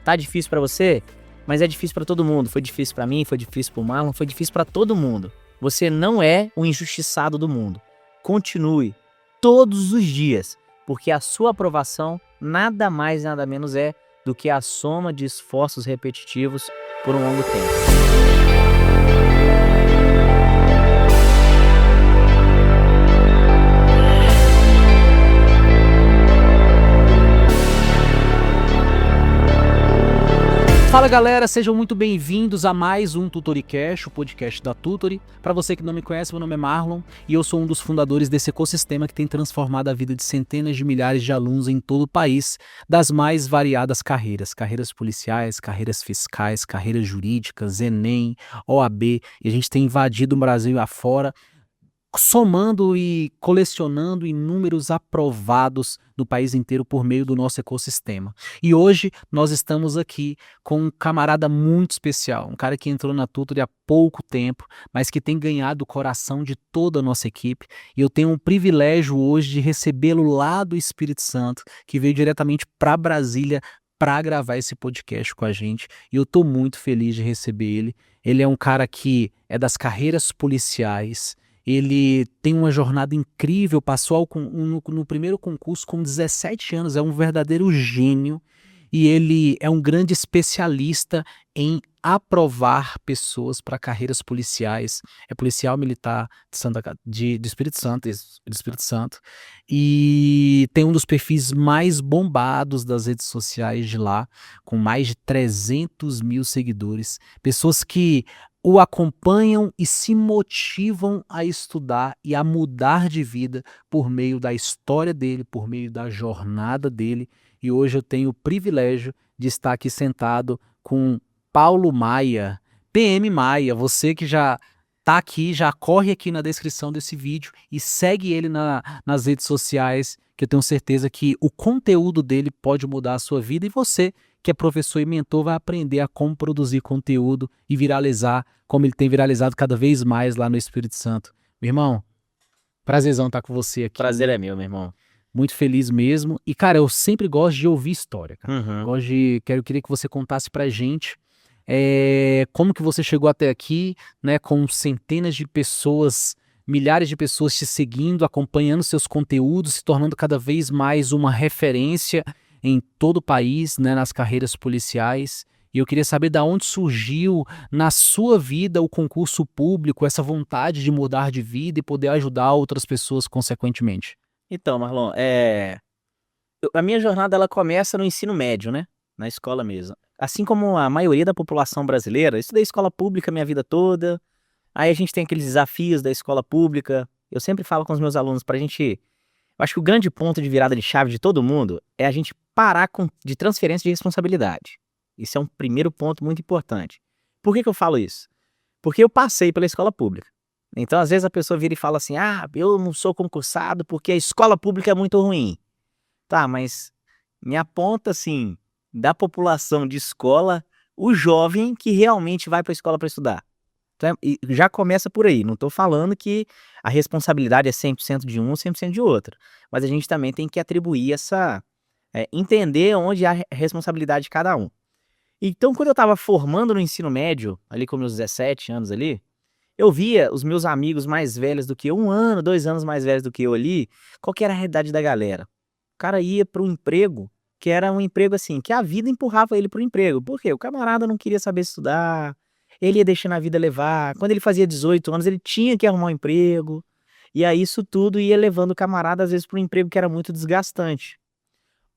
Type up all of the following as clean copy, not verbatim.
Tá difícil pra você, mas é difícil pra todo mundo. Foi difícil pra mim, foi difícil pro Marlon, foi difícil pra todo mundo. Você não é o injustiçado do mundo. Continue todos os dias, porque a sua aprovação nada mais nada menos é do que a soma de esforços repetitivos por um longo tempo. Fala galera, sejam muito bem-vindos a mais um Tutoricast, o podcast da Tutori. Para você que não me conhece, meu nome é Marlon e eu sou um dos fundadores desse ecossistema que tem transformado a vida de centenas de milhares de alunos em todo o país, das mais variadas carreiras policiais, carreiras fiscais, carreiras jurídicas, Enem, OAB, e a gente tem invadido o Brasil afora, somando e colecionando inúmeros aprovados no país inteiro por meio do nosso ecossistema. E hoje nós estamos aqui com um camarada muito especial, um cara que entrou na Tutori há pouco tempo, mas que tem ganhado o coração de toda a nossa equipe. E eu tenho o privilégio hoje de recebê-lo lá do Espírito Santo, que veio diretamente para Brasília para gravar esse podcast com a gente. E eu estou muito feliz de receber ele. Ele é um cara que é das carreiras policiais. Ele tem uma jornada incrível, passou no primeiro concurso com 17 anos, é um verdadeiro gênio e ele é um grande especialista em aprovar pessoas para carreiras policiais. É policial militar do Espírito Santo, e tem um dos perfis mais bombados das redes sociais de lá, com mais de 300 mil seguidores, pessoas que o acompanham e se motivam a estudar e a mudar de vida por meio da história dele, por meio da jornada dele. E hoje eu tenho o privilégio de estar aqui sentado com Paulo Maia, PM Maia. Você que já está aqui, já corre aqui na descrição desse vídeo e segue ele nas redes sociais, que eu tenho certeza que o conteúdo dele pode mudar a sua vida, e você que é professor e mentor vai aprender a como produzir conteúdo e viralizar, como ele tem viralizado cada vez mais lá no Espírito Santo. Meu irmão, prazerzão estar com você aqui. Prazer é meu, meu irmão. Muito feliz mesmo. E, cara, eu sempre gosto de ouvir história, cara. Eu queria que você contasse pra gente como que você chegou até aqui, né, com centenas de pessoas, milhares de pessoas te seguindo, acompanhando seus conteúdos, se tornando cada vez mais uma referência em todo o país, né, nas carreiras policiais. E eu queria saber de onde surgiu na sua vida o concurso público, essa vontade de mudar de vida e poder ajudar outras pessoas consequentemente. Então, Marlon, a minha jornada ela começa no ensino médio, né? Na escola mesmo. Assim como a maioria da população brasileira, eu estudei escola pública minha vida toda. Aí a gente tem aqueles desafios da escola pública. Eu sempre falo com os meus alunos pra gente... Eu acho que o grande ponto de virada de chave de todo mundo é a gente parar de transferência de responsabilidade. Isso é um primeiro ponto muito importante. Por que eu falo isso? Porque eu passei pela escola pública. Então, às vezes, a pessoa vira e fala assim, eu não sou concursado porque a escola pública é muito ruim. Tá, mas me aponta, assim, da população de escola, o jovem que realmente vai para a escola para estudar. Então, já começa por aí. Não estou falando que a responsabilidade é 100% de um ou 100% de outro. Mas a gente também tem que atribuir entender onde há a responsabilidade de cada um. Então, quando eu estava formando no ensino médio, ali com meus 17 anos ali, eu via os meus amigos mais velhos do que eu, 1 ano, 2 anos mais velhos do que eu ali, qual que era a realidade da galera? O cara ia para um emprego que era um emprego assim, que a vida empurrava ele para o emprego. Por quê? O camarada não queria saber estudar, ele ia deixando a vida levar. Quando ele fazia 18 anos, ele tinha que arrumar um emprego. E aí isso tudo ia levando o camarada, às vezes, para um emprego que era muito desgastante.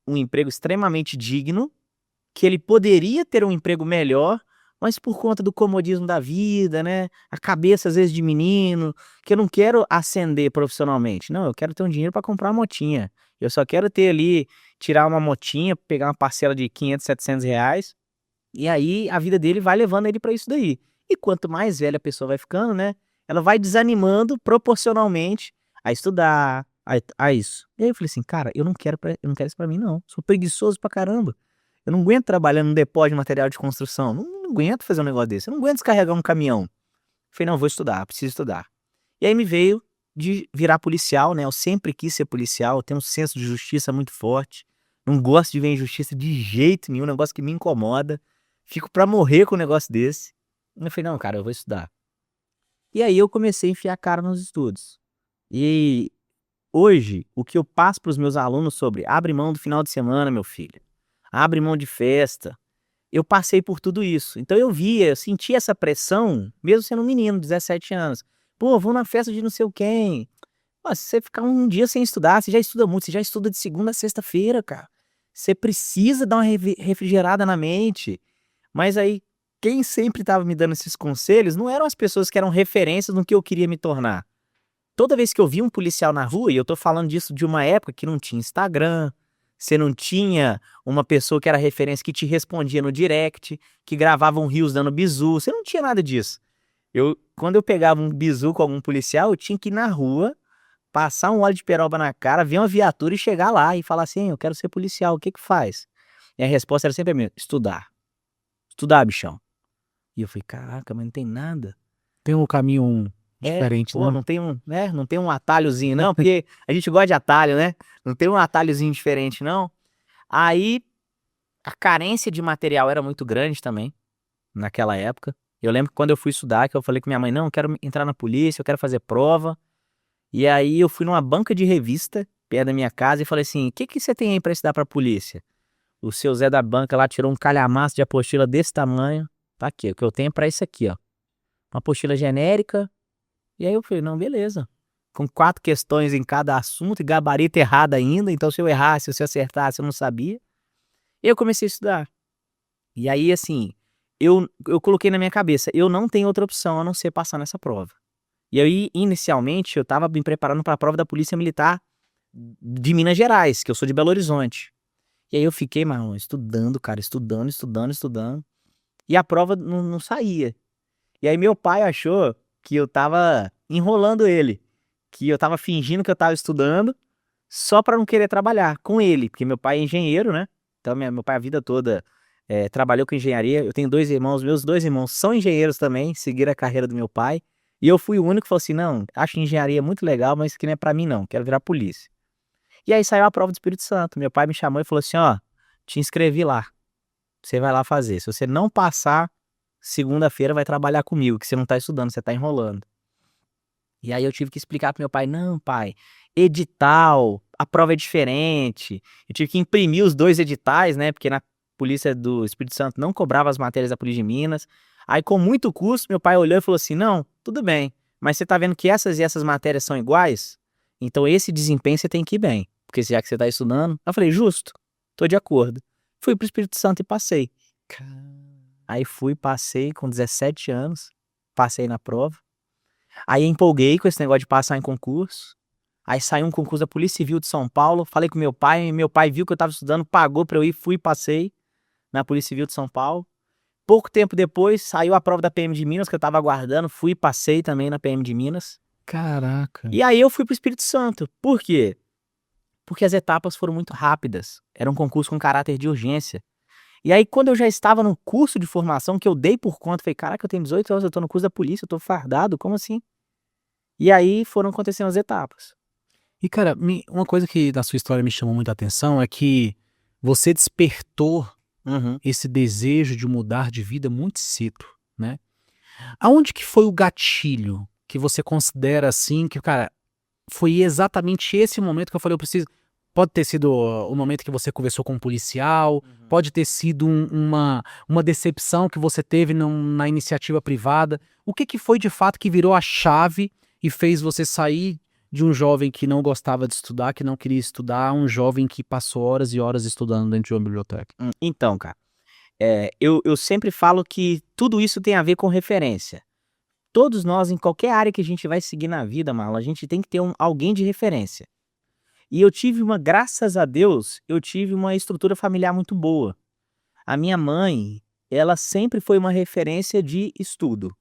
Um emprego extremamente digno, que ele poderia ter um emprego melhor, mas por conta do comodismo da vida, né? A cabeça, às vezes, de menino, que eu não quero ascender profissionalmente. Não, eu quero ter um dinheiro para comprar uma motinha. Eu só quero ter ali, tirar uma motinha, pegar uma parcela de 500, 700 reais, e aí a vida dele vai levando ele para isso daí. E quanto mais velha a pessoa vai ficando, né? Ela vai desanimando proporcionalmente a estudar, a isso. E aí eu falei assim, cara, eu não quero isso pra mim, não. Sou preguiçoso pra caramba. Eu não aguento trabalhar num depósito de material de construção. Não aguento fazer um negócio desse. Eu não aguento descarregar um caminhão. Falei, não, vou estudar, preciso estudar. E aí me veio de virar policial, né? Eu sempre quis ser policial, eu tenho um senso de justiça muito forte. Não gosto de ver injustiça de jeito nenhum, um negócio que me incomoda. Fico pra morrer com um negócio desse. Eu falei, não, cara, eu vou estudar. E aí eu comecei a enfiar a cara nos estudos. E hoje, o que eu passo pros meus alunos sobre abre mão do final de semana, meu filho. Abre mão de festa. Eu passei por tudo isso. Então eu via, eu sentia essa pressão, mesmo sendo um menino, 17 anos. Pô, vou na festa de não sei o quem. Pô, se você ficar um dia sem estudar, você já estuda muito, você já estuda de segunda a sexta-feira, cara. Você precisa dar uma refrigerada na mente. Mas aí, quem sempre estava me dando esses conselhos não eram as pessoas que eram referências no que eu queria me tornar. Toda vez que eu via um policial na rua, e eu tô falando disso de uma época que não tinha Instagram, você não tinha uma pessoa que era referência que te respondia no direct, que gravava um rios dando bizu, você não tinha nada disso. Quando eu pegava um bizu com algum policial, eu tinha que ir na rua, passar um óleo de peroba na cara, ver uma viatura e chegar lá e falar assim: eu quero ser policial, o que que faz? E a resposta era sempre a mesma: estudar. Estudar, bichão. E eu falei, caraca, mas não tem nada. Tem um caminho diferente, Pô, né? não tem um, né? Não tem um atalhozinho, não, porque a gente gosta de atalho, né? Não tem um atalhozinho diferente, não. Aí a carência de material era muito grande também, naquela época. Eu lembro que quando eu fui estudar, que eu falei com minha mãe, não, eu quero entrar na polícia, eu quero fazer prova. E aí eu fui numa banca de revista, perto da minha casa, e falei assim, o que que você tem aí pra estudar pra polícia? O seu Zé da banca lá tirou um calhamaço de apostila desse tamanho. Tá aqui, o que eu tenho é pra isso aqui, ó. Uma apostila genérica. E aí eu falei, não, beleza. Com 4 questões em cada assunto e gabarito errado ainda. Então se eu errasse, se eu acertasse, eu não sabia. E eu comecei a estudar. E aí, assim, eu coloquei na minha cabeça, eu não tenho outra opção a não ser passar nessa prova. E aí, inicialmente, eu tava me preparando para a prova da Polícia Militar de Minas Gerais, que eu sou de Belo Horizonte. E aí eu fiquei, mano, estudando, cara, estudando, estudando, estudando. E a prova não saía. E aí meu pai achou que eu tava enrolando ele, que eu tava fingindo que eu tava estudando só pra não querer trabalhar com ele, porque meu pai é engenheiro, né? Então meu pai a vida toda trabalhou com engenharia. Eu tenho 2 irmãos, meus 2 irmãos são engenheiros também, seguiram a carreira do meu pai. E eu fui o único que falou assim, não, acho engenharia muito legal, mas que não é pra mim não, quero virar polícia. E aí saiu a prova do Espírito Santo. Meu pai me chamou e falou assim, ó, te inscrevi lá, você vai lá fazer. Se você não passar, segunda-feira vai trabalhar comigo, que você não tá estudando, você tá enrolando. E aí eu tive que explicar pro meu pai, não, pai, edital, a prova é diferente. Eu tive que imprimir os 2 editais, né? Porque na Polícia do Espírito Santo não cobrava as matérias da Polícia de Minas. Aí, com muito custo, meu pai olhou e falou assim: não, tudo bem, mas você tá vendo que essas e essas matérias são iguais? Então esse desempenho você tem que ir bem. Porque já que você tá estudando. Eu falei, justo, tô de acordo. Fui pro Espírito Santo e passei. Aí fui, passei com 17 anos, passei na prova. Aí empolguei com esse negócio de passar em concurso. Aí saiu um concurso da Polícia Civil de São Paulo. Falei com meu pai viu que eu tava estudando, pagou pra eu ir, fui, passei na Polícia Civil de São Paulo. Pouco tempo depois, saiu a prova da PM de Minas, que eu tava aguardando, fui, passei também na PM de Minas. Caraca. E aí eu fui pro Espírito Santo. Por quê? Porque as etapas foram muito rápidas. Era um concurso com caráter de urgência. E aí, quando eu já estava no curso de formação, que eu dei por conta, falei, caraca, eu tenho 18 anos, eu tô no curso da polícia, eu tô fardado, como assim? E aí foram acontecendo as etapas. E, cara, uma coisa que da sua história me chamou muita atenção é que você despertou Uhum. esse desejo de mudar de vida muito cedo, né? Aonde que foi o gatilho que você considera assim, que, cara, foi exatamente esse momento que eu falei, eu preciso. Pode ter sido o momento que você conversou com um policial, pode ter sido uma decepção que você teve na iniciativa privada. O que que foi de fato que virou a chave e fez você sair de um jovem que não gostava de estudar, que não queria estudar, a um jovem que passou horas e horas estudando dentro de uma biblioteca? Então, cara, eu sempre falo que tudo isso tem a ver com referência. Todos nós, em qualquer área que a gente vai seguir na vida, Marlon, a gente tem que ter alguém de referência. E eu tive graças a Deus, eu tive uma estrutura familiar muito boa. A minha mãe, ela sempre foi uma referência de estudo.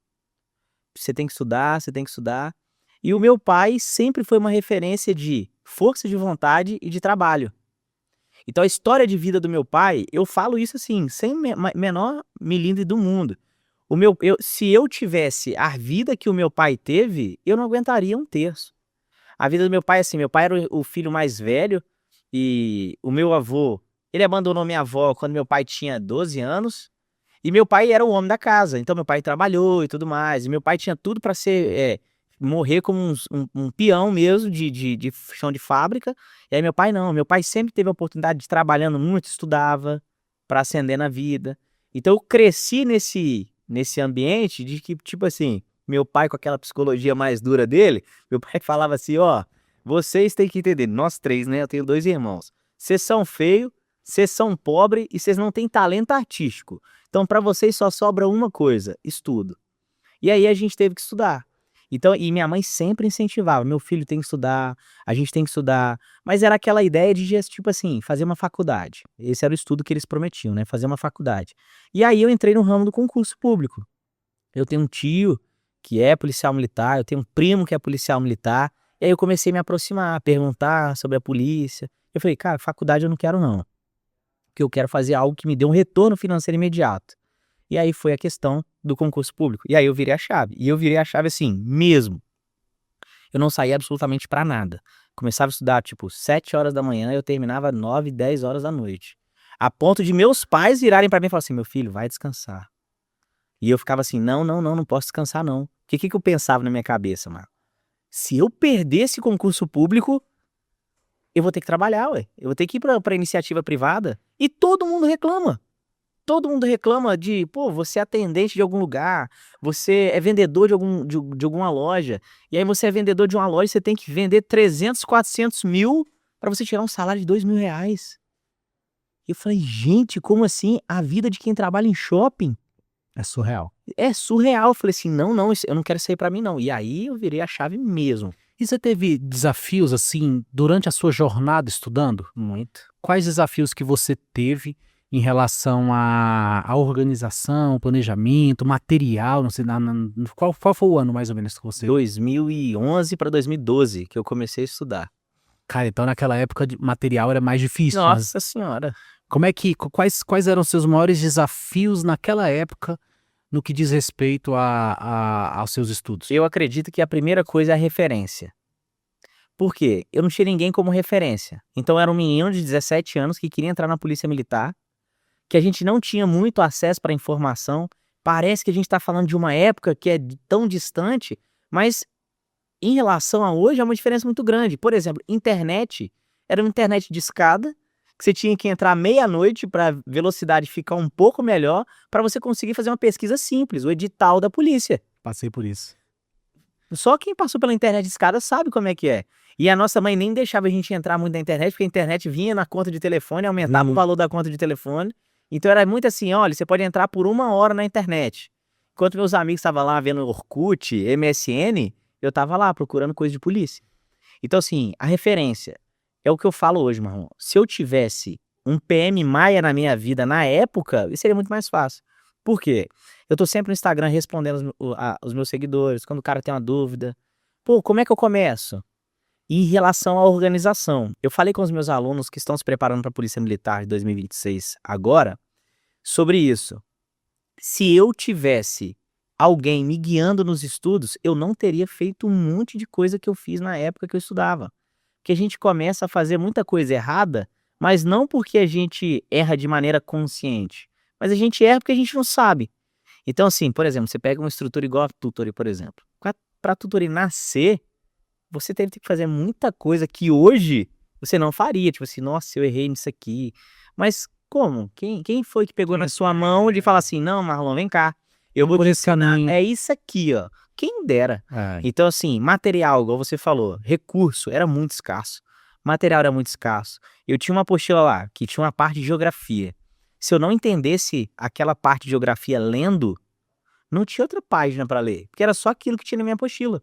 Você tem que estudar, você tem que estudar. E o meu pai sempre foi uma referência de força de vontade e de trabalho. Então a história de vida do meu pai, eu falo isso assim, sem menor milindre do mundo. Se eu tivesse a vida que o meu pai teve, eu não aguentaria um terço. A vida do meu pai, assim, meu pai era o filho mais velho e o meu avô Ele abandonou minha avó quando meu pai tinha 12 anos. E meu pai era o homem da casa. Então meu pai trabalhou e tudo mais. E meu pai tinha tudo pra morrer como um peão mesmo de chão de fábrica. E aí meu pai não. Meu pai sempre teve a oportunidade de trabalhando muito, estudava pra ascender na vida. Então eu cresci nesse ambiente de que, tipo assim, meu pai com aquela psicologia mais dura dele, meu pai falava assim, ó, vocês têm que entender, nós três, né, eu tenho 2 irmãos, vocês são feios, vocês são pobres e vocês não têm talento artístico. Então pra vocês só sobra uma coisa, estudo. E aí a gente teve que estudar. Então, e minha mãe sempre incentivava, meu filho tem que estudar, a gente tem que estudar, mas era aquela ideia de, tipo assim, fazer uma faculdade. Esse era o estudo que eles prometiam, né, fazer uma faculdade. E aí eu entrei no ramo do concurso público. Eu tenho um tio que é policial militar, eu tenho um primo que é policial militar, e aí eu comecei a me aproximar, perguntar sobre a polícia. Eu falei, cara, faculdade eu não quero não, porque eu quero fazer algo que me dê um retorno financeiro imediato. E aí foi a questão do concurso público. E aí eu virei a chave. E eu virei a chave assim, mesmo. Eu não saía absolutamente pra nada. Começava a estudar, tipo, 7 horas da manhã, eu terminava 9, 10 horas da noite. A ponto de meus pais virarem pra mim e falar assim, meu filho, vai descansar. E eu ficava assim, não, não, não, não posso descansar não. O que eu pensava na minha cabeça, mano? Se eu perder esse concurso público, eu vou ter que trabalhar, ué. Eu vou ter que ir pra iniciativa privada. E todo mundo reclama. Todo mundo reclama de, pô, você é atendente de algum lugar, você é vendedor de alguma loja, e aí você é vendedor de uma loja, você tem que vender 300, 400 mil pra você tirar um salário de 2 mil reais. E eu falei, gente, como assim? A vida de quem trabalha em shopping É surreal. é surreal. Eu falei assim, não, não, eu não quero isso aí pra mim não. E aí eu virei a chave mesmo. E você teve desafios, assim, durante a sua jornada estudando? Muito. Quais desafios que você teve em relação à organização, planejamento, material, não sei, qual foi o ano mais ou menos que você... 2011 pra 2012 que eu comecei a estudar. Cara, então naquela época de material era mais difícil, mas Nossa senhora. como é que, quais eram os seus maiores desafios naquela época no que diz respeito aos seus estudos? Eu acredito que a primeira coisa é a referência. Por quê? Eu não tinha ninguém como referência. Então era um menino de 17 anos que queria entrar na polícia militar, que a gente não tinha muito acesso para informação. Parece que a gente está falando de uma época que é tão distante, mas em relação a hoje é uma diferença muito grande. Por exemplo, internet era uma internet de escada, que você tinha que entrar meia-noite para a velocidade ficar um pouco melhor, para você conseguir fazer uma pesquisa simples, o edital da polícia. Passei por isso. Só quem passou pela internet de escada sabe como é que é. E a nossa mãe nem deixava a gente entrar muito na internet, porque a internet vinha na conta de telefone, aumentava o valor da conta de telefone. Então era muito assim, olha, você pode entrar por 1 hora na internet. Enquanto meus amigos estavam lá vendo Orkut, MSN, eu tava lá procurando coisa de polícia. Então assim, a referência é o que eu falo hoje, Marlon. Se eu tivesse um PM Maia na minha vida na época, isso seria muito mais fácil. Por quê? Eu tô sempre no Instagram respondendo os meus seguidores, quando o cara tem uma dúvida. Pô, como é que eu começo? Em relação à organização, eu falei com os meus alunos que estão se preparando para a Polícia Militar de 2026 agora, sobre isso. Se eu tivesse alguém me guiando nos estudos, eu não teria feito um monte de coisa que eu fiz na época que eu estudava. Porque a gente começa a fazer muita coisa errada, mas não porque a gente erra de maneira consciente, mas a gente erra porque a gente não sabe. Então, assim, por exemplo, você pega uma estrutura igual a Tutory, por exemplo. Para a Tutory nascer, você teve que fazer muita coisa que hoje você não faria. Tipo assim, nossa, eu errei nisso aqui. Mas como? Quem foi que pegou na sua mão de falar assim, não, Marlon, vem cá. Eu vou Por te esse ensinar. caminho. É isso aqui, ó. Quem dera. É, Então, assim, material, igual você falou, recurso era muito escasso. Material era muito escasso. Eu tinha uma apostila lá, que tinha uma parte de geografia. Se eu não entendesse aquela parte de geografia lendo, não tinha outra página para ler, porque era só aquilo que tinha na minha apostila.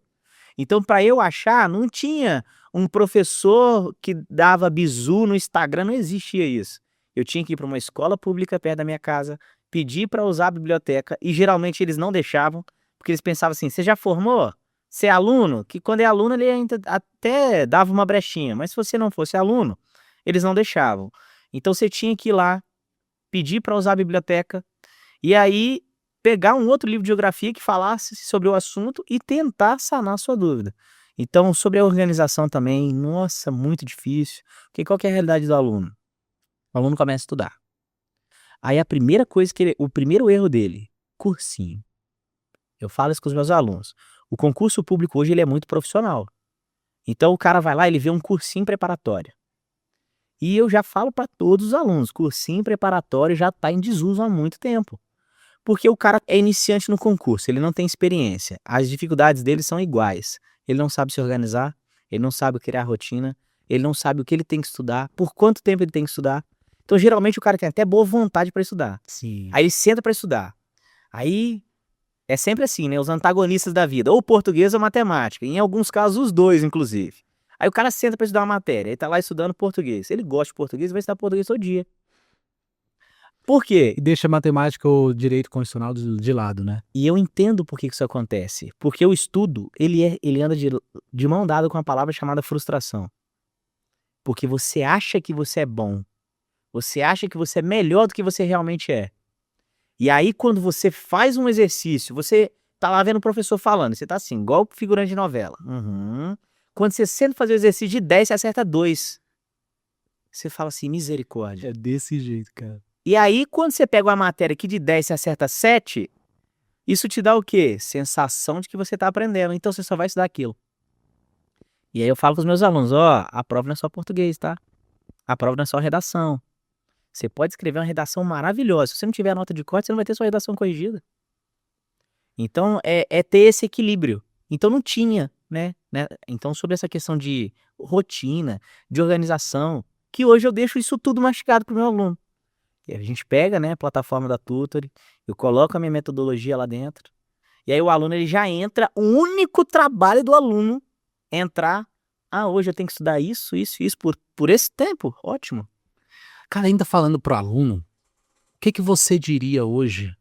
Então, para eu achar, não tinha um professor que dava bizu no Instagram, não existia isso. Eu tinha que ir para uma escola pública perto da minha casa, pedir para usar a biblioteca, e geralmente eles não deixavam, porque eles pensavam assim, você já formou? Você é aluno? Que quando é aluno ele ainda até dava uma brechinha, mas se você não fosse aluno, eles não deixavam. Então você tinha que ir lá, pedir para usar a biblioteca, e aí pegar um outro livro de geografia que falasse sobre o assunto e tentar sanar a sua dúvida. Então, sobre a organização também, nossa, muito difícil. Porque qual que é a realidade do aluno? O aluno começa a estudar. Aí a primeira coisa o primeiro erro dele, cursinho. Eu falo isso com os meus alunos. O concurso público hoje ele é muito profissional. Então o cara vai lá, ele vê um cursinho preparatório. E eu já falo para todos os alunos, cursinho preparatório já está em desuso há muito tempo. Porque o cara é iniciante no concurso, ele não tem experiência. As dificuldades dele são iguais. Ele não sabe se organizar, ele não sabe criar rotina, ele não sabe o que ele tem que estudar, por quanto tempo ele tem que estudar. Então, geralmente, o cara tem até boa vontade para estudar. Sim. Aí ele senta para estudar. Aí é sempre assim, né? Os antagonistas da vida, ou português ou matemática. Em alguns casos, os dois, inclusive. Aí o cara senta para estudar uma matéria, ele tá lá estudando português. Ele gosta de português, vai estudar português todo dia. Por quê? E deixa a matemática ou direito constitucional de lado, né? E eu entendo por que isso acontece. Porque o estudo, ele anda de mão dada com uma palavra chamada frustração. Porque você acha que você é bom. Você acha que você é melhor do que você realmente é. E aí, quando você faz um exercício, você tá lá vendo o professor falando, você tá assim, igual figurante de novela. Quando você senta fazer o exercício de 10, você acerta 2. Você fala assim, misericórdia. É desse jeito, cara. E aí, quando você pega uma matéria que de 10 você acerta 7, isso te dá o quê? Sensação de que você tá aprendendo. Então você só vai estudar aquilo. E aí eu falo pros meus alunos, a prova não é só português, tá? A prova não é só redação. Você pode escrever uma redação maravilhosa. Se você não tiver a nota de corte, você não vai ter sua redação corrigida. Então, é ter esse equilíbrio. Então, não tinha, né? Então, sobre essa questão de rotina, de organização, que hoje eu deixo isso tudo mastigado pro meu aluno. E a gente pega, né, a plataforma da Tutory, eu coloco a minha metodologia lá dentro, e aí o aluno ele já entra, o único trabalho do aluno é entrar, hoje eu tenho que estudar isso por esse tempo, ótimo. Cara, ainda falando pro aluno, o que você diria hoje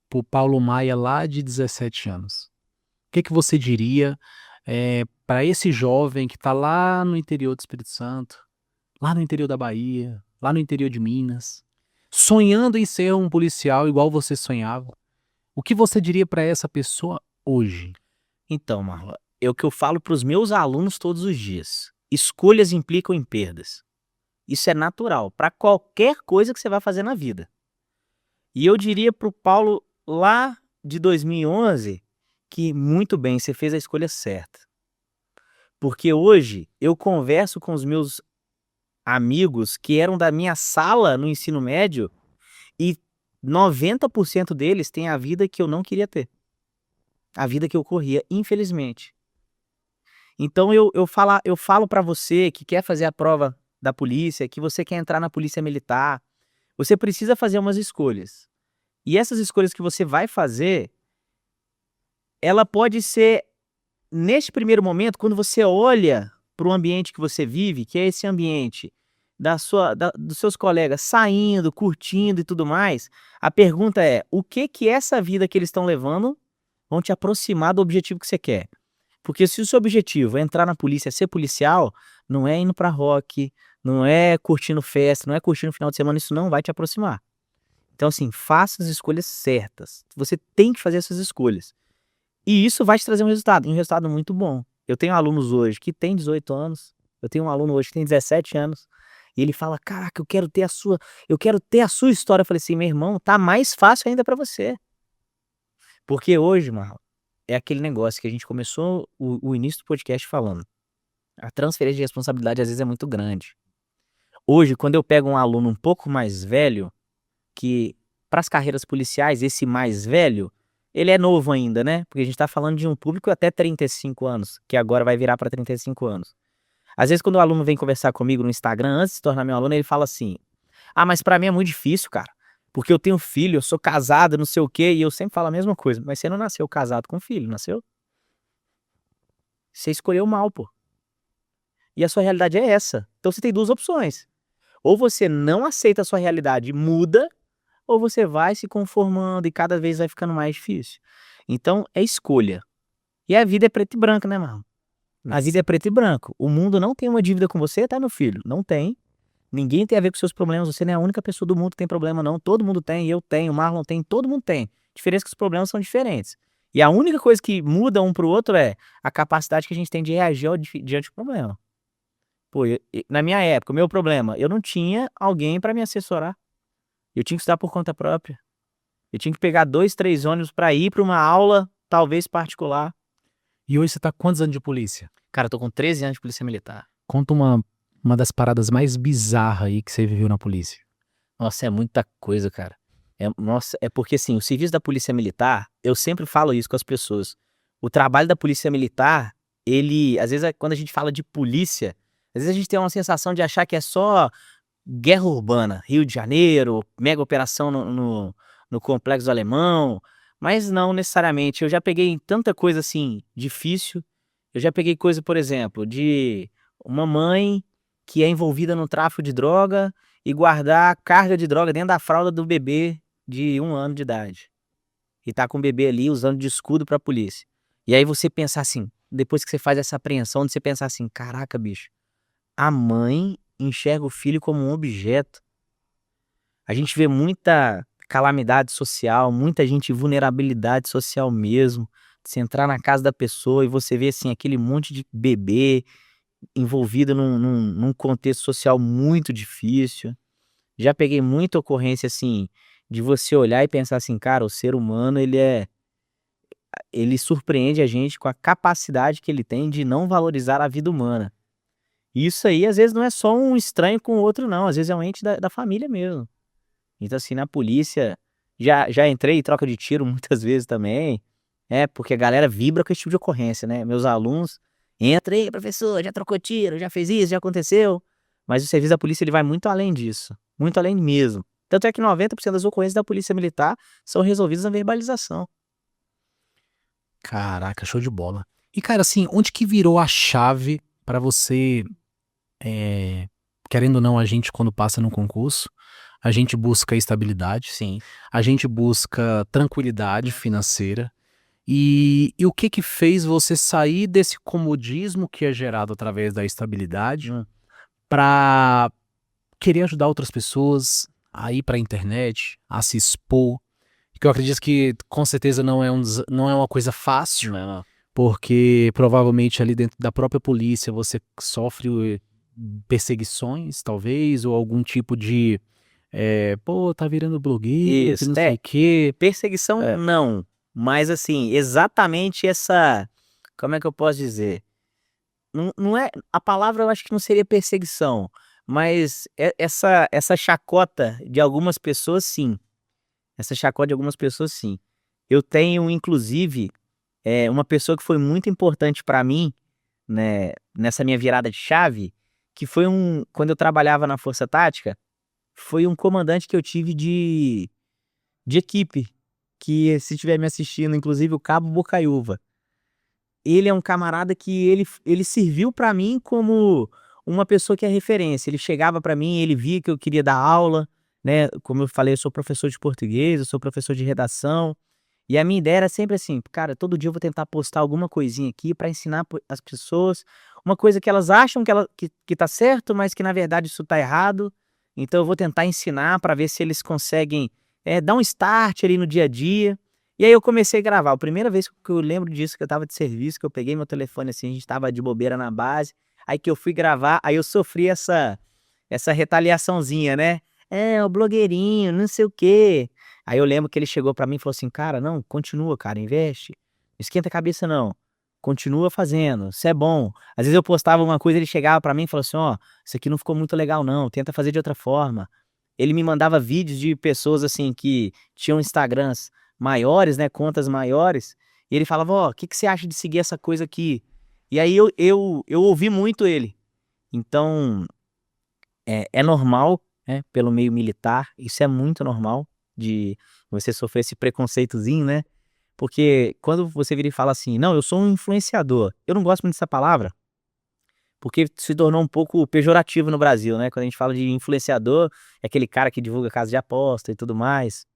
pro Paulo Maia lá de 17 anos? O que você diria para esse jovem que tá lá no interior do Espírito Santo, lá no interior da Bahia, lá no interior de Minas, sonhando em ser um policial igual você sonhava? O que você diria para essa pessoa hoje? Então, Marlon, é o que eu falo pros meus alunos todos os dias. Escolhas implicam em perdas. Isso é natural para qualquer coisa que você vai fazer na vida. E eu diria pro Paulo lá de 2011 que muito bem, você fez a escolha certa. Porque hoje eu converso com os meus amigos que eram da minha sala no ensino médio e 90% deles têm a vida que eu não queria ter. A vida que eu corria, infelizmente. Então eu falo para você que quer fazer a prova da polícia, que você quer entrar na polícia militar, você precisa fazer umas escolhas. E essas escolhas que você vai fazer, ela pode ser, neste primeiro momento, quando você olha para o ambiente que você vive, que é esse ambiente dos seus colegas saindo, curtindo e tudo mais, a pergunta é, o que essa vida que eles estão levando vão te aproximar do objetivo que você quer? Porque se o seu objetivo é entrar na polícia, ser policial, não é indo pra rock, não é curtindo festa, não é curtindo final de semana, isso não vai te aproximar. Então, assim, faça as escolhas certas. Você tem que fazer essas escolhas. E isso vai te trazer um resultado muito bom. Eu tenho alunos hoje que têm 18 anos, eu tenho um aluno hoje que tem 17 anos, e ele fala, caraca, eu quero ter a sua história. Eu falei assim, meu irmão, tá mais fácil ainda pra você. Porque hoje, Marlon, é aquele negócio que a gente começou o início do podcast falando. A transferência de responsabilidade às vezes é muito grande. Hoje, quando eu pego um aluno um pouco mais velho, que para as carreiras policiais, esse mais velho, ele é novo ainda, né? Porque a gente tá falando de um público até 35 anos, que agora vai virar para 35 anos. Às vezes, quando o aluno vem conversar comigo no Instagram, antes de se tornar meu aluno, ele fala assim, mas para mim é muito difícil, cara. Porque eu tenho filho, eu sou casado, não sei o quê, e eu sempre falo a mesma coisa. Mas você não nasceu casado com filho, nasceu? Você escolheu mal, pô. E a sua realidade é essa. Então você tem duas opções. Ou você não aceita a sua realidade e muda, ou você vai se conformando e cada vez vai ficando mais difícil. Então é escolha. E a vida é preto e branco, né, mano? A vida é preto e branco. O mundo não tem uma dívida com você, tá, meu filho? Não tem. Ninguém tem a ver com seus problemas. Você não é a única pessoa do mundo que tem problema, não. Todo mundo tem, eu tenho, o Marlon tem, todo mundo tem. A diferença é que os problemas são diferentes. E a única coisa que muda um pro outro é a capacidade que a gente tem de reagir diante do problema. Pô, na minha época, o meu problema, eu não tinha alguém pra me assessorar. Eu tinha que estudar por conta própria. Eu tinha que pegar 2, 3 ônibus pra ir pra uma aula, talvez particular. E hoje você tá com quantos anos de polícia? Cara, eu tô com 13 anos de polícia militar. Conta uma das paradas mais bizarras aí que você viveu na polícia. Nossa, é muita coisa, cara. Nossa, é porque assim, o serviço da polícia militar, eu sempre falo isso com as pessoas. O trabalho da polícia militar, ele, às vezes, quando a gente fala de polícia, às vezes a gente tem uma sensação de achar que é só guerra urbana, Rio de Janeiro, mega operação no Complexo do Alemão, mas não necessariamente. Eu já peguei tanta coisa assim, difícil. Eu já peguei coisa, por exemplo, de uma mãe que é envolvida no tráfico de droga e guardar carga de droga dentro da fralda do bebê de 1 ano de idade. E tá com o bebê ali usando de escudo pra polícia. E aí você pensar assim, depois que você faz essa apreensão, você pensar assim, caraca, bicho, a mãe enxerga o filho como um objeto. A gente vê muita calamidade social, muita gente em vulnerabilidade social mesmo. Você entrar na casa da pessoa e você vê assim aquele monte de bebê envolvido num contexto social muito difícil. Já peguei muita ocorrência assim de você olhar e pensar assim, cara, o ser humano ele surpreende a gente com a capacidade que ele tem de não valorizar a vida humana. E isso aí às vezes não é só um estranho com o outro não, às vezes é um ente da família mesmo. Então, assim, na polícia, já entrei em troca de tiro muitas vezes também, porque a galera vibra com esse tipo de ocorrência, né? Meus alunos entram, ei, professor, já trocou tiro, já fez isso, já aconteceu. Mas o serviço da polícia, ele vai muito além disso, muito além mesmo. Tanto é que 90% das ocorrências da polícia militar são resolvidas na verbalização. Caraca, show de bola. E, cara, assim, onde que virou a chave pra você, é, querendo ou não, a gente quando passa num concurso, a gente busca estabilidade, Sim. a gente busca tranquilidade financeira. E o que que fez você sair desse comodismo que é gerado através da estabilidade Hum. pra querer ajudar outras pessoas a ir pra internet, a se expor? Que eu acredito que com certeza não é uma coisa fácil, Não. porque provavelmente ali dentro da própria polícia você sofre perseguições, talvez, ou algum tipo de pô, tá virando blogueiro, que Isso, não sei o quê. perseguição não, mas assim, exatamente essa, como é que eu posso dizer? Não é, a palavra eu acho que não seria perseguição, mas essa chacota de algumas pessoas sim, essa chacota de algumas pessoas sim. Eu tenho inclusive, uma pessoa que foi muito importante pra mim, né, nessa minha virada de chave, que foi quando eu trabalhava na Força Tática, foi um comandante que eu tive de equipe, que se estiver me assistindo, inclusive o Cabo Bocaiúva. Ele é um camarada que ele serviu pra mim como uma pessoa que é referência. Ele chegava pra mim, ele via que eu queria dar aula, né, como eu falei, eu sou professor de português, eu sou professor de redação, e a minha ideia era sempre assim: "Cara, todo dia eu vou tentar postar alguma coisinha aqui pra ensinar as pessoas, uma coisa que elas acham que tá certo, mas que na verdade isso tá errado, então eu vou tentar ensinar pra ver se eles conseguem, dar um start ali no dia a dia". E aí eu comecei a gravar. A primeira vez que eu lembro disso, que eu estava de serviço, que eu peguei meu telefone, assim, a gente estava de bobeira na base, aí que eu fui gravar, aí eu sofri essa retaliaçãozinha, né. "É, o blogueirinho, não sei o quê". Aí eu lembro que ele chegou pra mim e falou assim: "Cara, não, continua, cara, investe, não esquenta a cabeça não, continua fazendo, isso é bom". Às vezes eu postava uma coisa, ele chegava pra mim e falou assim: "Ó, isso aqui não ficou muito legal não, tenta fazer de outra forma". Ele me mandava vídeos de pessoas, assim, que tinham Instagrams maiores, né, contas maiores, e ele falava: "Ó, que você acha de seguir essa coisa aqui?". E aí eu ouvi muito ele. Então, é normal, né, pelo meio militar, isso é muito normal, de você sofrer esse preconceitozinho, né, porque quando você vira e fala assim: "Não, eu sou um influenciador", eu não gosto muito dessa palavra, porque se tornou um pouco pejorativo no Brasil, né, quando a gente fala de influenciador, é aquele cara que divulga casa de aposta e tudo mais,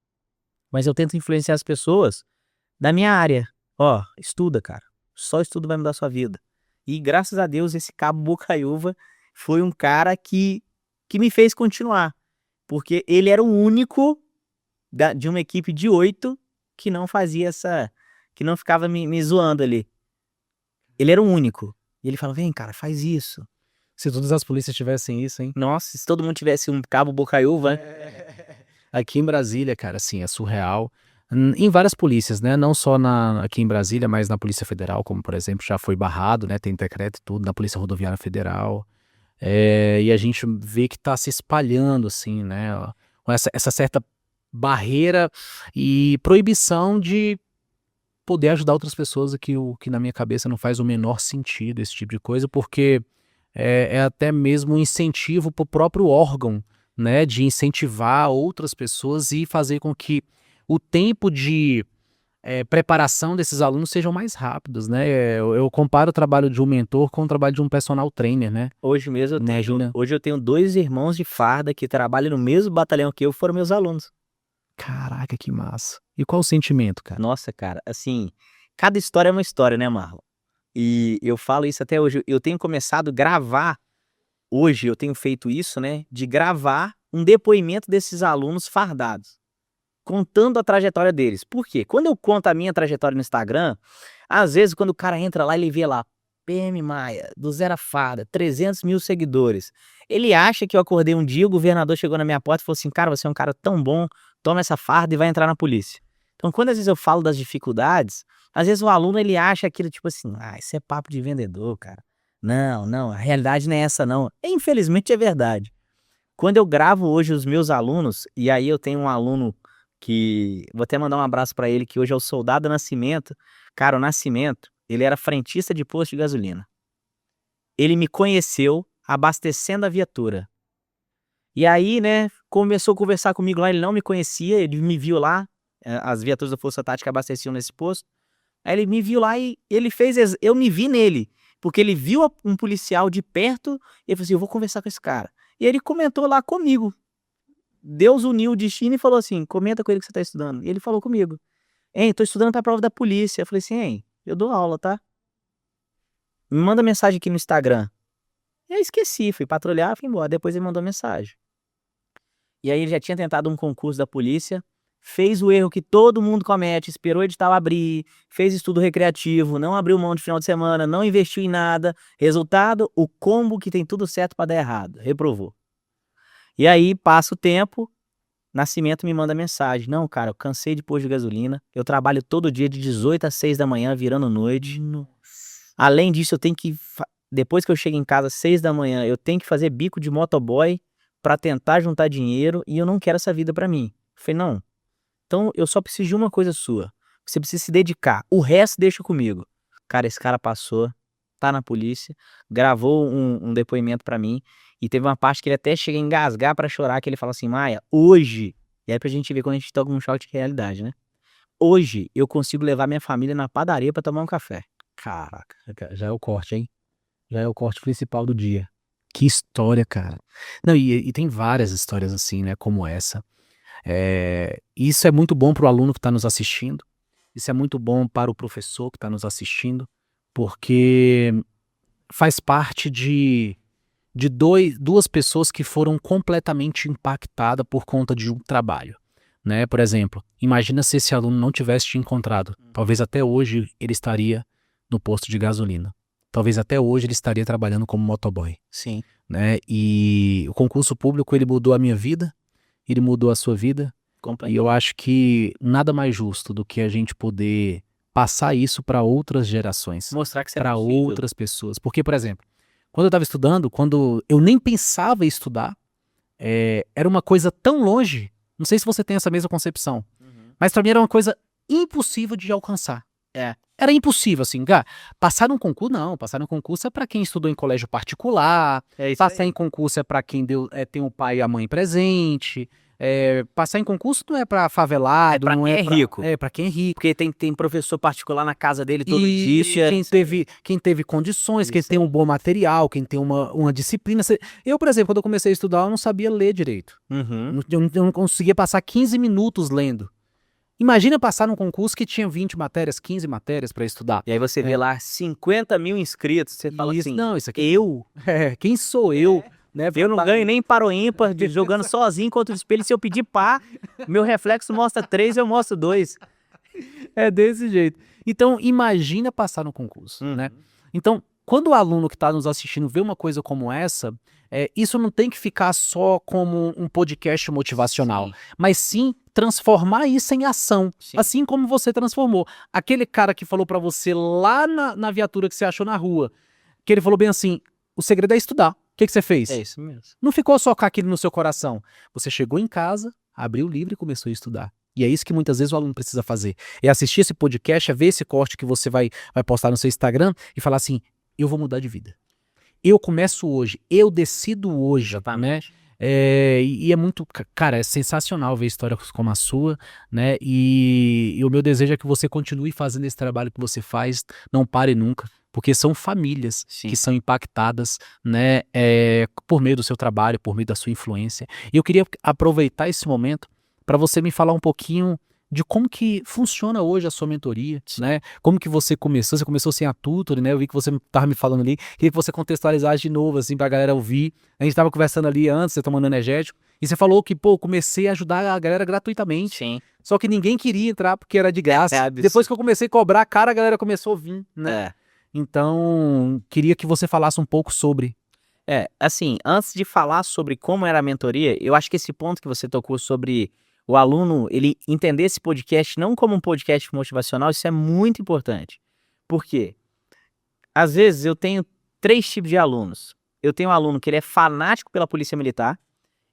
mas eu tento influenciar as pessoas da minha área. Ó, estuda, cara, só estudo vai mudar a sua vida. E graças a Deus esse cabo Bocaiúva foi um cara que me fez continuar, porque ele era o único de uma equipe de 8 que não fazia que não ficava me zoando ali. Ele era o único. E ele falava: "Vem cara, faz isso, Se todas as polícias tivessem isso, hein? Nossa, se todo mundo tivesse um cabo Bocaiúva, né? Aqui em Brasília, cara, assim, é surreal. Em várias polícias, né? Não só aqui em Brasília, mas na Polícia Federal, como por exemplo, já foi barrado, né? Tem decreto e tudo, na Polícia Rodoviária Federal. E a gente vê que tá se espalhando, assim, né? Ó, com essa certa barreira e proibição de poder ajudar outras pessoas, o que na minha cabeça não faz o menor sentido, esse tipo de coisa, porque é até mesmo um incentivo para o próprio órgão, né, de incentivar outras pessoas e fazer com que o tempo de preparação desses alunos sejam mais rápidos, né? Eu comparo o trabalho de um mentor com o trabalho de um personal trainer, né? Hoje mesmo Imagina. hoje eu tenho 2 irmãos de farda que trabalham no mesmo batalhão que eu, foram meus alunos. Caraca, que massa. E qual o sentimento, cara? Nossa, cara, assim, cada história é uma história, né, Marlon? E eu falo isso até hoje. Eu tenho começado a gravar, hoje eu tenho feito isso, né, de gravar um depoimento desses alunos fardados, contando a trajetória deles. Por quê? Quando eu conto a minha trajetória no Instagram, às vezes quando o cara entra lá, ele vê lá, PM Maia, do zero a farda, 300 mil seguidores. Ele acha que eu acordei um dia, o governador chegou na minha porta e falou assim, cara, você é um cara tão bom, toma essa farda e vai entrar na polícia. Então, quando às vezes eu falo das dificuldades, às vezes o aluno ele acha aquilo tipo assim, isso é papo de vendedor, cara. Não, não, a realidade não é essa não. Infelizmente é verdade. Quando eu gravo hoje os meus alunos, e aí eu tenho um aluno que, vou até mandar um abraço pra ele, que hoje é o Soldado Nascimento. Cara, o Nascimento, ele era frentista de posto de gasolina. Ele me conheceu abastecendo a viatura. E aí, né, começou a conversar comigo lá, ele não me conhecia, ele me viu lá, as viaturas da Força Tática abasteciam nesse posto. Aí ele me viu lá e ele fez, eu me vi nele, porque ele viu um policial de perto e ele falou assim, eu vou conversar com esse cara. E ele comentou lá comigo. Deus uniu o destino e falou assim, comenta com ele que você tá estudando. E ele falou comigo, hein, tô estudando pra prova da polícia. Eu falei assim, hein, eu dou aula, tá? Me manda mensagem aqui no Instagram. E aí esqueci, fui patrulhar, fui embora. Depois ele mandou mensagem. E aí ele já tinha tentado um concurso da polícia, fez o erro que todo mundo comete, esperou o edital abrir, fez estudo recreativo, não abriu mão de final de semana, não investiu em nada. Resultado, o combo que tem tudo certo pra dar errado, reprovou. E aí passa o tempo, Nascimento me manda mensagem, não cara, eu cansei de posto de gasolina, eu trabalho todo dia de 18 às 6 da manhã, virando noite. Além disso, eu tenho que, depois que eu chego em casa às 6 da manhã, eu tenho que fazer bico de motoboy pra tentar juntar dinheiro e eu não quero essa vida pra mim. Eu falei, não, então eu só preciso de uma coisa sua, você precisa se dedicar, o resto deixa comigo. Cara, esse cara passou, tá na polícia, gravou um depoimento pra mim e teve uma parte que ele até chega a engasgar pra chorar, que ele fala assim, Maia, hoje, e aí pra gente ver quando a gente toca um choque de realidade, né? Hoje eu consigo levar minha família na padaria pra tomar um café. Caraca, já é o corte, hein? Já é o corte principal do dia. Que história, cara. Não, e tem várias histórias assim, né, como essa. Isso é muito bom para o aluno que está nos assistindo. Isso é muito bom para o professor que está nos assistindo, porque faz parte de duas pessoas que foram completamente impactadas por conta de um trabalho, né? Por exemplo, imagina se esse aluno não tivesse te encontrado. Talvez até hoje ele estaria no posto de gasolina. Talvez até hoje ele estaria trabalhando como motoboy, Sim. né? E o concurso público, ele mudou a minha vida, ele mudou a sua vida, e eu acho que nada mais justo do que a gente poder passar isso para outras gerações, Mostrar que você é para possível. outras pessoas. Porque, por exemplo, quando eu estava estudando, quando eu nem pensava em estudar, era uma coisa tão longe, não sei se você tem essa mesma concepção, mas para mim era uma coisa impossível de alcançar. Era impossível, assim, passar num concurso, não, passar num concurso é para quem estudou em colégio particular, passar em concurso é para quem tem o pai e a mãe presente, passar em concurso não é para favelado, pra não quem é é rico. É para quem é rico. Porque tem professor particular na casa dele todo E dia. quem teve condições, quem Isso tem um bom material, quem tem uma disciplina. Eu, por exemplo, quando eu comecei a estudar, eu não sabia ler direito. Uhum. Eu não conseguia passar 15 minutos lendo. Imagina passar num concurso que tinha 20 matérias, 15 matérias para estudar. E aí você vê lá 50 mil inscritos, você fala Isso, assim, não, isso aqui. eu? Quem sou eu? Né? Eu não ganho nem para o ímpar jogando sozinho contra o espelho. Se eu pedir pá, meu reflexo mostra 3, eu mostro 2. É desse jeito. Então, imagina passar no concurso, né? Então, quando o aluno que está nos assistindo vê uma coisa como essa, isso não tem que ficar só como um podcast motivacional, Sim. mas sim transformar isso em ação, Sim. assim como você transformou. Aquele cara que falou pra você lá na viatura que você achou na rua, que ele falou bem assim, o segredo é estudar. O que você fez? É isso mesmo. Não ficou só com aquilo no seu coração. Você chegou em casa, abriu o livro e começou a estudar. E é isso que muitas vezes o aluno precisa fazer. É assistir esse podcast, é ver esse corte que você vai postar no seu Instagram e falar assim, eu vou mudar de vida. Eu começo hoje, eu decido hoje, né? E é muito, cara, é sensacional ver histórias como a sua, né? E o meu desejo é que você continue fazendo esse trabalho que você faz, não pare nunca, porque são famílias que são impactadas, né? Por meio do seu trabalho, por meio da sua influência. E eu queria aproveitar esse momento para você me falar um pouquinho de como que funciona hoje a sua mentoria, né? Como que você começou sem a Tutor, né? Eu vi que você estava me falando ali, queria que você contextualizasse de novo, assim, pra galera ouvir. A gente estava conversando ali antes, você tomando energético, e você falou que, pô, comecei a ajudar a galera gratuitamente. Sim. Só que ninguém queria entrar porque era de graça. Depois que eu comecei a cobrar, cara, a galera começou a vir, né? Então, queria que você falasse um pouco sobre. Assim, antes de falar sobre como era a mentoria, eu acho que esse ponto que você tocou sobre o aluno, ele entender esse podcast não como um podcast motivacional, isso é muito importante. Por quê? Às vezes eu tenho 3 tipos de alunos. Eu tenho um aluno que ele é fanático pela polícia militar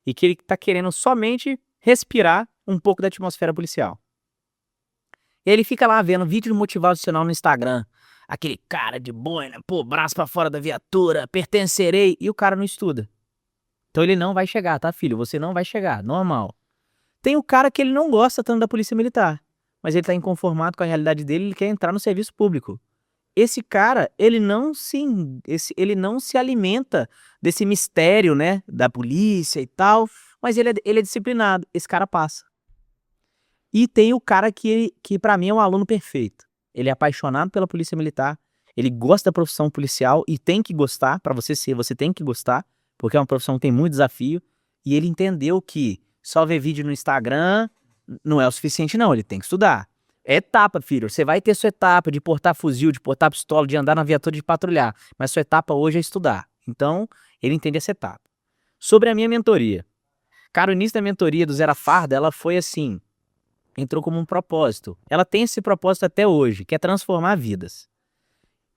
e que ele tá querendo somente respirar um pouco da atmosfera policial. Ele fica lá vendo vídeo motivacional no Instagram. Aquele cara de boina, pô, braço pra fora da viatura, pertencerei. E o cara não estuda. Então ele não vai chegar, tá, filho? Você não vai chegar, normal. Tem o cara que ele não gosta tanto da polícia militar, mas ele tá inconformado com a realidade dele, ele quer entrar no serviço público. Esse cara, ele não se alimenta desse mistério, né, da polícia e tal, mas ele é disciplinado. Esse cara passa. E tem o cara que para mim é um aluno perfeito. Ele é apaixonado pela polícia militar, ele gosta da profissão policial e tem que gostar, pra você ser, você tem que gostar, porque é uma profissão que tem muito desafio, e ele entendeu que só ver vídeo no Instagram não é o suficiente não, ele tem que estudar. É etapa, filho, você vai ter sua etapa de portar fuzil, de portar pistola, de andar na viatura, de patrulhar, mas sua etapa hoje é estudar. Então, ele entende essa etapa. Sobre a minha mentoria. Cara, o início da mentoria do Zero à Farda, ela foi assim, entrou como um propósito. Ela tem esse propósito até hoje, que é transformar vidas.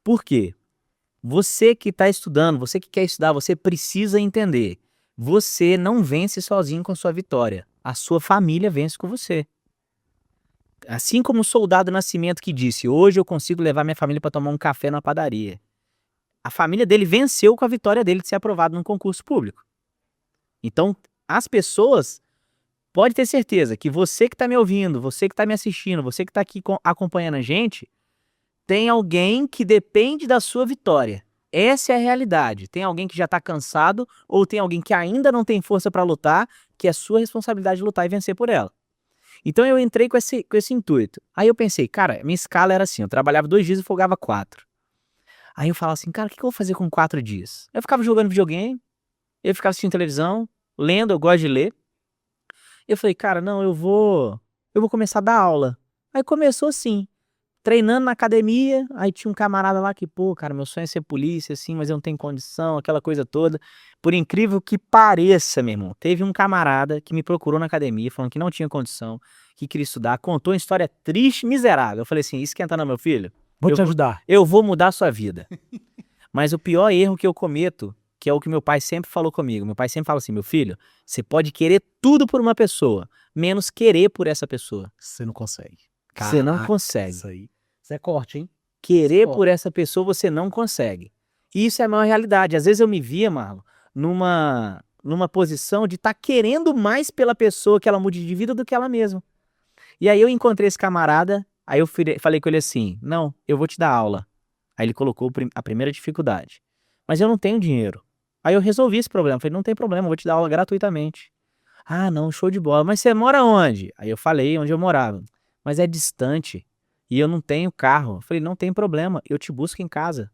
Por quê? Você que está estudando, você que quer estudar, você precisa entender. Você não vence sozinho com sua vitória. A sua família vence com você. Assim como o soldado Nascimento que disse, hoje eu consigo levar minha família para tomar um café na padaria. A família dele venceu com a vitória dele de ser aprovado num concurso público. Então, as pessoas, pode ter certeza que você que está me ouvindo, você que está me assistindo, você que está aqui acompanhando a gente, tem alguém que depende da sua vitória. Essa é a realidade. Tem alguém que já está cansado ou tem alguém que ainda não tem força para lutar, que é sua responsabilidade lutar e vencer por ela. Então eu entrei com esse intuito. Aí eu pensei, cara, minha escala era assim, eu trabalhava 2 dias e folgava 4. Aí eu falava assim, cara, o que eu vou fazer com 4 dias? Eu ficava jogando videogame, eu ficava assistindo televisão, lendo, eu gosto de ler. Eu falei, cara, não, eu vou começar a dar aula. Aí começou assim, treinando na academia, aí tinha um camarada lá que, pô, cara, meu sonho é ser polícia, assim, mas eu não tenho condição, aquela coisa toda. Por incrível que pareça, meu irmão, teve um camarada que me procurou na academia, falando que não tinha condição, que queria estudar, contou uma história triste, miserável. Eu falei assim, esquenta não, meu filho. Vou te ajudar. Eu vou mudar a sua vida. Mas o pior erro que eu cometo, que é o que meu pai sempre falou comigo, meu pai sempre fala assim, meu filho, você pode querer tudo por uma pessoa, menos querer por essa pessoa. Você não consegue. Você não consegue. Isso é corte, hein? Querer por essa pessoa você não consegue. Isso é a maior realidade. Às vezes eu me via, Marlon, numa posição de estar querendo mais pela pessoa que ela mude de vida do que ela mesma. E aí eu encontrei esse camarada, aí eu falei com ele assim, não, eu vou te dar aula. Aí ele colocou a primeira dificuldade. Mas eu não tenho dinheiro. Aí eu resolvi esse problema. Falei, não tem problema, eu vou te dar aula gratuitamente. Ah, não, show de bola. Mas você mora onde? Aí eu falei onde eu morava. Mas é distante. E eu não tenho carro. Eu falei, não tem problema, eu te busco em casa.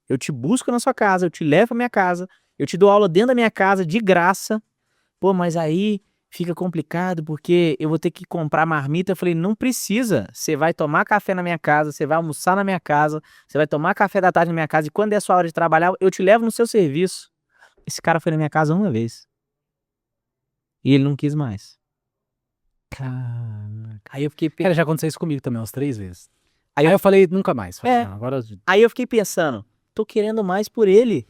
Eu te busco na sua casa, eu te levo pra minha casa, eu te dou aula dentro da minha casa, de graça. Pô, mas aí fica complicado porque eu vou ter que comprar marmita. Eu falei, não precisa. Você vai tomar café na minha casa, você vai almoçar na minha casa, você vai tomar café da tarde na minha casa e quando é a sua hora de trabalhar, eu te levo no seu serviço. Esse cara foi na minha casa uma vez. E ele não quis mais. Caraca. Aí eu fiquei, Cara, já aconteceu isso comigo também, umas 3 vezes. Aí Aí eu- eu falei, nunca mais. Falei, É. não, agora aí eu fiquei pensando, tô querendo mais por ele.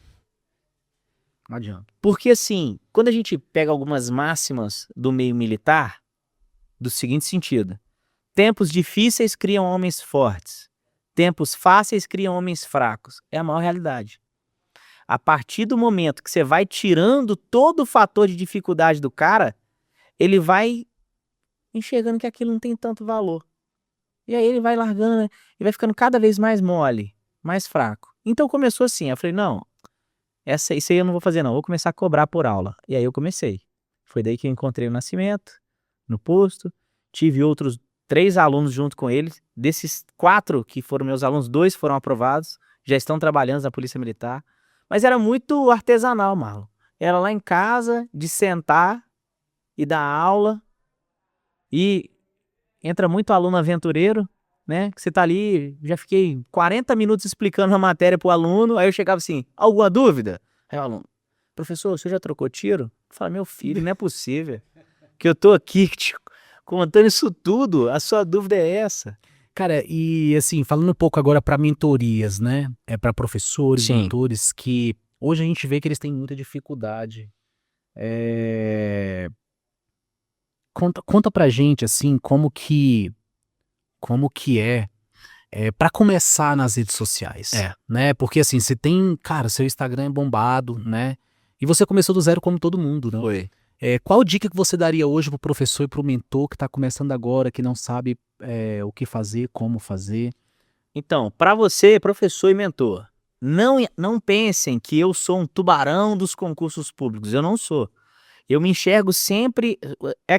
não adianta. Porque assim, quando a gente pega algumas máximas do meio militar, do seguinte sentido: tempos difíceis criam homens fortes, tempos fáceis criam homens fracos. É a maior realidade. A partir do momento que você vai tirando todo o fator de dificuldade do cara, ele vai enxergando que aquilo não tem tanto valor. E aí ele vai largando, né? E vai ficando cada vez mais mole, mais fraco. Então começou assim, eu falei, não, isso aí eu não vou fazer não, vou começar a cobrar por aula. E aí eu comecei. Foi daí que eu encontrei o Nascimento, no posto, tive outros 3 alunos junto com ele. Desses 4 que foram meus alunos, 2 foram aprovados, já estão trabalhando na Polícia Militar. Mas era muito artesanal, Marlon. Era lá em casa, de sentar e dar aula. E entra muito aluno aventureiro, né? Que você tá ali, já fiquei 40 minutos explicando a matéria pro aluno, aí eu chegava assim, alguma dúvida? Aí o aluno, professor, você já trocou tiro? Eu falo, meu filho, não é possível que eu tô aqui te contando isso tudo, a sua dúvida é essa. Cara, e assim, falando um pouco agora para mentorias, né? Para professores, Sim. mentores, que hoje a gente vê que eles têm muita dificuldade. Conta pra gente, assim, como que é para começar nas redes sociais, É. né? Porque assim, você tem, cara, seu Instagram é bombado, né? E você começou do zero como todo mundo, né? Foi. Qual dica que você daria hoje pro professor e pro mentor que tá começando agora, que não sabe o que fazer, como fazer? Então, para você, professor e mentor, não pensem que eu sou um tubarão dos concursos públicos. Eu não sou. Eu me enxergo sempre. É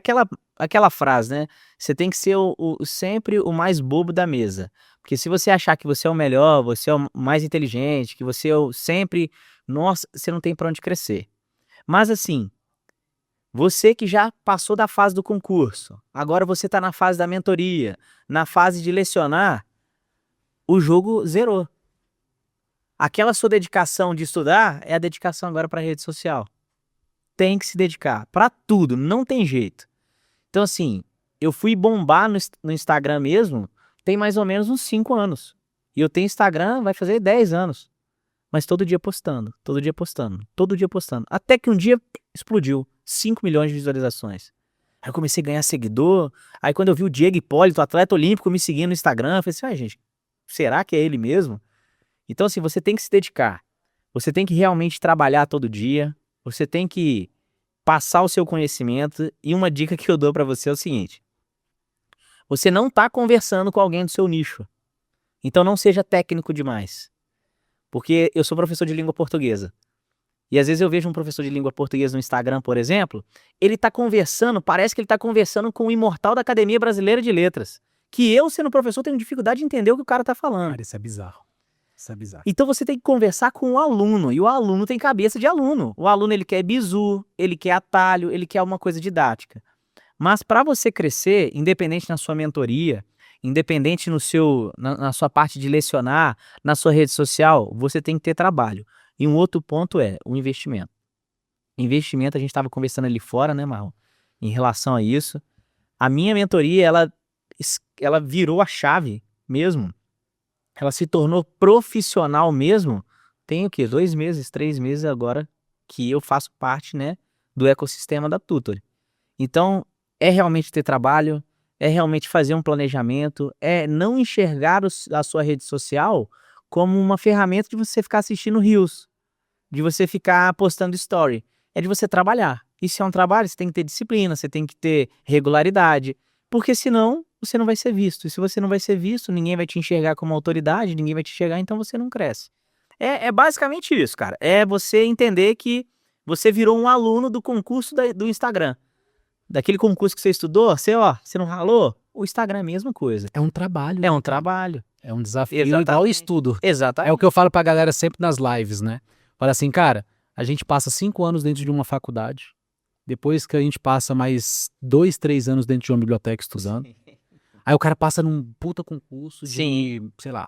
aquela frase, né? Você tem que ser sempre o mais bobo da mesa. Porque se você achar que você é o melhor, você é o mais inteligente, que você é sempre. Nossa, você não tem para onde crescer. Mas assim, você que já passou da fase do concurso, agora você está na fase da mentoria, na fase de lecionar, o jogo zerou. Aquela sua dedicação de estudar é a dedicação agora para a rede social. Tem que se dedicar para tudo, não tem jeito. Então assim, eu fui bombar no Instagram mesmo, tem mais ou menos uns 5 anos. E eu tenho Instagram, vai fazer 10 anos. Mas todo dia postando, todo dia postando, todo dia postando. Até que um dia explodiu, 5 milhões de visualizações. Aí eu comecei a ganhar seguidor. Aí quando eu vi o Diego Hipólito, atleta olímpico, me seguindo no Instagram, eu falei assim, gente, será que é ele mesmo? Então assim, você tem que se dedicar. Você tem que realmente trabalhar todo dia. Você tem que passar o seu conhecimento. E uma dica que eu dou pra você é o seguinte: você não tá conversando com alguém do seu nicho. Então não seja técnico demais. Porque eu sou professor de língua portuguesa. E às vezes eu vejo um professor de língua portuguesa no Instagram, por exemplo, ele tá conversando, parece que ele tá conversando com o imortal da Academia Brasileira de Letras. Que eu, sendo professor, tenho dificuldade de entender o que o cara tá falando. Cara, isso é bizarro. Isso é bizarro. Então você tem que conversar com o aluno, e o aluno tem cabeça de aluno. O aluno, ele quer bizu, ele quer atalho, ele quer uma coisa didática. Mas para você crescer, independente na sua mentoria, independente na sua parte de lecionar, na sua rede social, você tem que ter trabalho. E um outro ponto é o investimento. Investimento, a gente estava conversando ali fora, né, Marlon? Em relação a isso. A minha mentoria, ela virou a chave mesmo. Ela se tornou profissional mesmo. Tem o quê? 2 meses, 3 meses agora que eu faço parte, né, do ecossistema da Tutor. Então, é realmente ter trabalho, é realmente fazer um planejamento, é não enxergar a sua rede social como uma ferramenta de você ficar assistindo reels, de você ficar postando story. É de você trabalhar. E se é um trabalho, você tem que ter disciplina, você tem que ter regularidade, porque senão você não vai ser visto. E se você não vai ser visto, ninguém vai te enxergar como autoridade, ninguém vai te enxergar, então você não cresce. É basicamente isso, cara. É você entender que você virou um aluno do concurso do Instagram. Daquele concurso que você estudou, você não ralou? O Instagram é a mesma coisa. É um trabalho. É um trabalho. É um desafio Exatamente. igual estudo. Exatamente. É o que eu falo pra galera sempre nas lives, né? Fala assim, cara, a gente passa 5 anos dentro de uma faculdade, Depois que a gente passa mais 2, 3 anos dentro de uma biblioteca estudando. Aí o cara passa num puta concurso Sim. de, sei lá,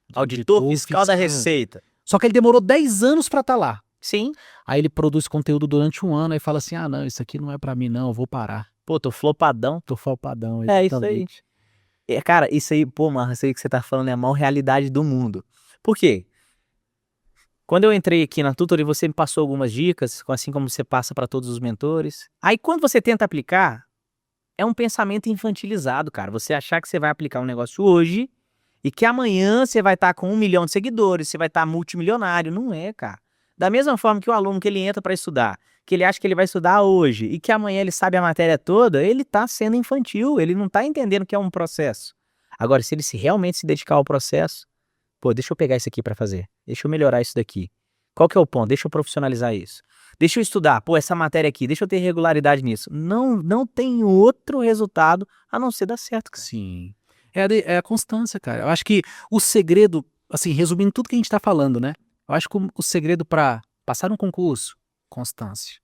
de Auditor fiscal da Receita. Só que ele demorou 10 anos pra estar lá. Sim. Aí ele produz conteúdo durante um ano e fala assim, não, isso aqui não é pra mim não, eu vou parar. Pô, tô flopadão. Tô falpadão. É isso aí. Exatamente. Cara, isso aí, pô, mano, isso aí que você tá falando é a maior realidade do mundo. Por quê? Quando eu entrei aqui na Tutory, você me passou algumas dicas, assim como você passa para todos os mentores. Aí quando você tenta aplicar, é um pensamento infantilizado, cara. Você achar que você vai aplicar um negócio hoje e que amanhã você vai estar com 1 milhão de seguidores, você vai estar multimilionário. Não é, cara. Da mesma forma que o aluno que ele entra para estudar, que ele acha que ele vai estudar hoje e que amanhã ele sabe a matéria toda, ele tá sendo infantil, ele não tá entendendo que é um processo. Agora, se ele realmente se dedicar ao processo, pô, deixa eu pegar isso aqui para fazer. Deixa eu melhorar isso daqui. Qual que é o ponto? Deixa eu profissionalizar isso. Deixa eu estudar. Pô, essa matéria aqui, deixa eu ter regularidade nisso. Não tem outro resultado a não ser dar certo, cara. Sim. É a constância, cara. Eu acho que o segredo, assim, resumindo tudo que a gente tá falando, né? Eu acho que o segredo pra passar um concurso, constância.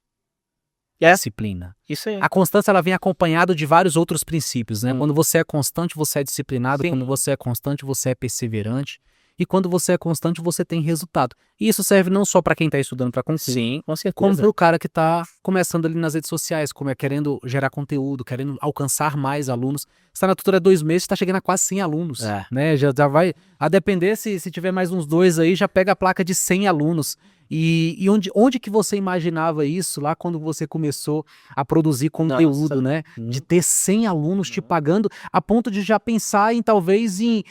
Disciplina. Isso aí. A constância, ela vem acompanhada de vários outros princípios, né? Hum. Quando você é constante, você é disciplinado. Sim. Quando você é constante, você é perseverante. E quando você é constante, você tem resultado. E isso serve não só para quem está estudando para concurso, Sim, com certeza. como para o cara que está começando ali nas redes sociais, querendo gerar conteúdo, querendo alcançar mais alunos. Você está na tutora há 2 meses, está chegando a quase 100 alunos. Né? Já vai, a depender, se tiver mais uns 2 aí, já pega a placa de 100 alunos. E onde que você imaginava isso lá quando você começou a produzir conteúdo, né? De ter 100 alunos te pagando, a ponto de já pensar em talvez em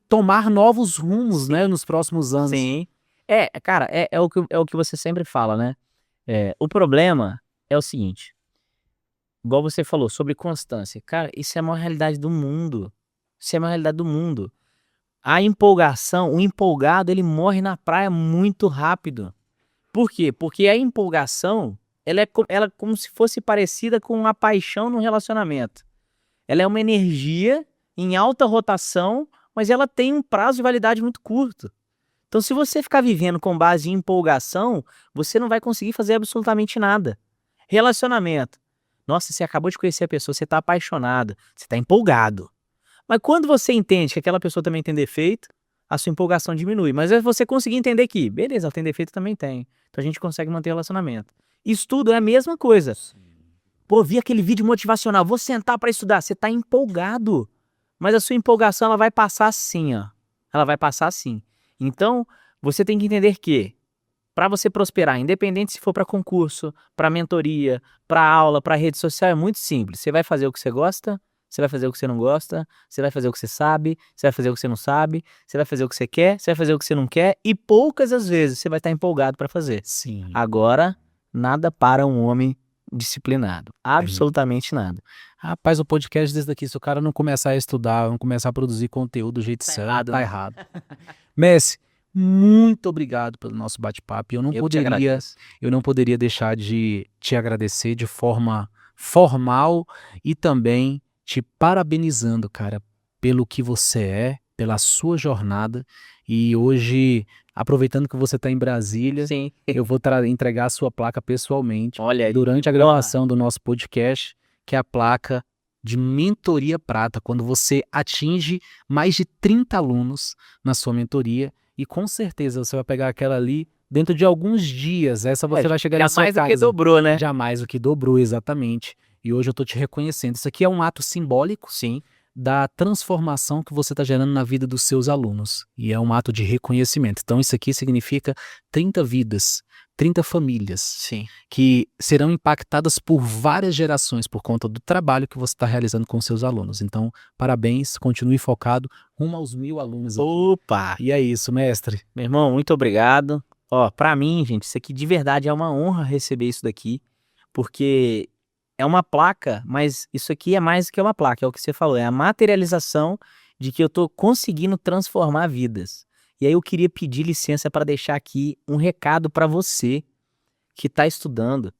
tomar novos rumos, né? Nos próximos anos. Sim. Cara, é o que você sempre fala, né? O problema é o seguinte. Igual você falou, sobre constância. Cara, isso é a maior realidade do mundo. Isso é a maior realidade do mundo. A empolgação, o empolgado, ele morre na praia muito rápido. Por quê? Porque a empolgação, ela é como se fosse parecida com a paixão no relacionamento. Ela é uma energia em alta rotação, mas ela tem um prazo de validade muito curto. Então, se você ficar vivendo com base em empolgação, você não vai conseguir fazer absolutamente nada. Relacionamento. Nossa, você acabou de conhecer a pessoa, você está apaixonado, você está empolgado. Mas quando você entende que aquela pessoa também tem defeito, a sua empolgação diminui. Mas é você conseguir entender que, beleza, ela tem defeito, também tem. Então a gente consegue manter o relacionamento. Estudo é a mesma coisa. Pô, vi aquele vídeo motivacional, vou sentar para estudar. Você tá empolgado. Mas a sua empolgação, ela vai passar assim, ó. Ela vai passar assim. Então, você tem que entender que, para você prosperar, independente se for para concurso, para mentoria, para aula, para rede social, é muito simples. Você vai fazer o que você gosta, você vai fazer o que você não gosta, você vai fazer o que você sabe, você vai fazer o que você não sabe, você vai fazer o que você quer, você vai fazer o que você não quer, e poucas as vezes você vai estar empolgado para fazer. Sim. Agora, nada para um homem disciplinado. Absolutamente nada. Rapaz, o podcast desde aqui, se o cara não começar a estudar, não começar a produzir conteúdo do jeito certo, tá errado. Messi, muito obrigado pelo nosso bate-papo. Eu não poderia deixar de te agradecer de forma formal e também te parabenizando, cara, pelo que você é, pela sua jornada. E hoje, aproveitando que você está em Brasília, Sim. eu vou entregar a sua placa pessoalmente. Olha aí, durante a gravação do nosso podcast, que é a placa de mentoria prata, quando você atinge mais de 30 alunos na sua mentoria, e com certeza você vai pegar aquela ali dentro de alguns dias. Essa você vai chegar na sua casa. Jamais o que dobrou, né? Jamais o que dobrou, exatamente. E hoje eu tô te reconhecendo. Isso aqui é um ato simbólico, Sim, da transformação que você está gerando na vida dos seus alunos. E é um ato de reconhecimento. Então isso aqui significa 30 vidas, 30 famílias, sim, que serão impactadas por várias gerações por conta do trabalho que você está realizando com seus alunos. Então, parabéns, continue focado rumo aos 1000 alunos aqui. Opa! E é isso, mestre. Meu irmão, muito obrigado. Ó, pra mim, gente, isso aqui de verdade é uma honra receber isso daqui, porque é uma placa, mas isso aqui é mais do que uma placa, é o que você falou, é a materialização de que eu tô conseguindo transformar vidas. E aí eu queria pedir licença para deixar aqui um recado para você que está estudando.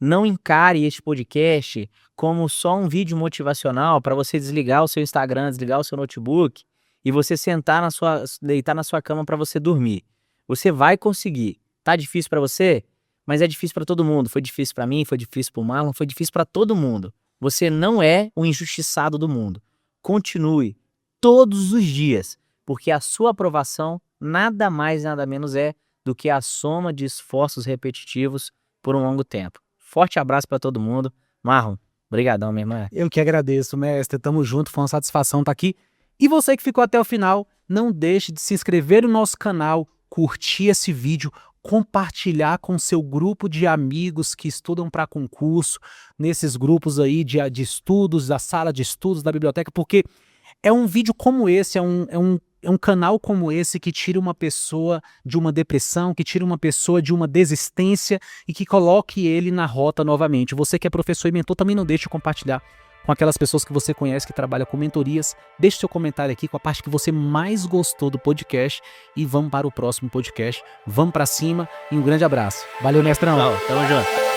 Não encare este podcast como só um vídeo motivacional para você desligar o seu Instagram, desligar o seu notebook e você deitar na sua cama para você dormir. Você vai conseguir. Tá difícil para você? mas é difícil pra todo mundo. Foi difícil pra mim, foi difícil pro Marlon, foi difícil pra todo mundo. Você não é o injustiçado do mundo. Continue todos os dias, porque a sua aprovação nada mais, nada menos é do que a soma de esforços repetitivos por um longo tempo. Forte abraço pra todo mundo. Marlon, brigadão, minha irmã. Eu que agradeço, mestre. Tamo junto, foi uma satisfação estar aqui. E você que ficou até o final, não deixe de se inscrever no nosso canal, curtir esse vídeo, compartilhar com seu grupo de amigos que estudam para concurso, nesses grupos aí de estudos, da sala de estudos, da biblioteca, porque é um vídeo como esse, é um canal como esse que tira uma pessoa de uma depressão, que tira uma pessoa de uma desistência e que coloque ele na rota novamente. Você que é professor e mentor, também não deixe de compartilhar com aquelas pessoas que você conhece que trabalham com mentorias. Deixe seu comentário aqui com a parte que você mais gostou do podcast e vamos para o próximo podcast. Vamos para cima e um grande abraço. Valeu, mestrão. Tchau, tamo junto.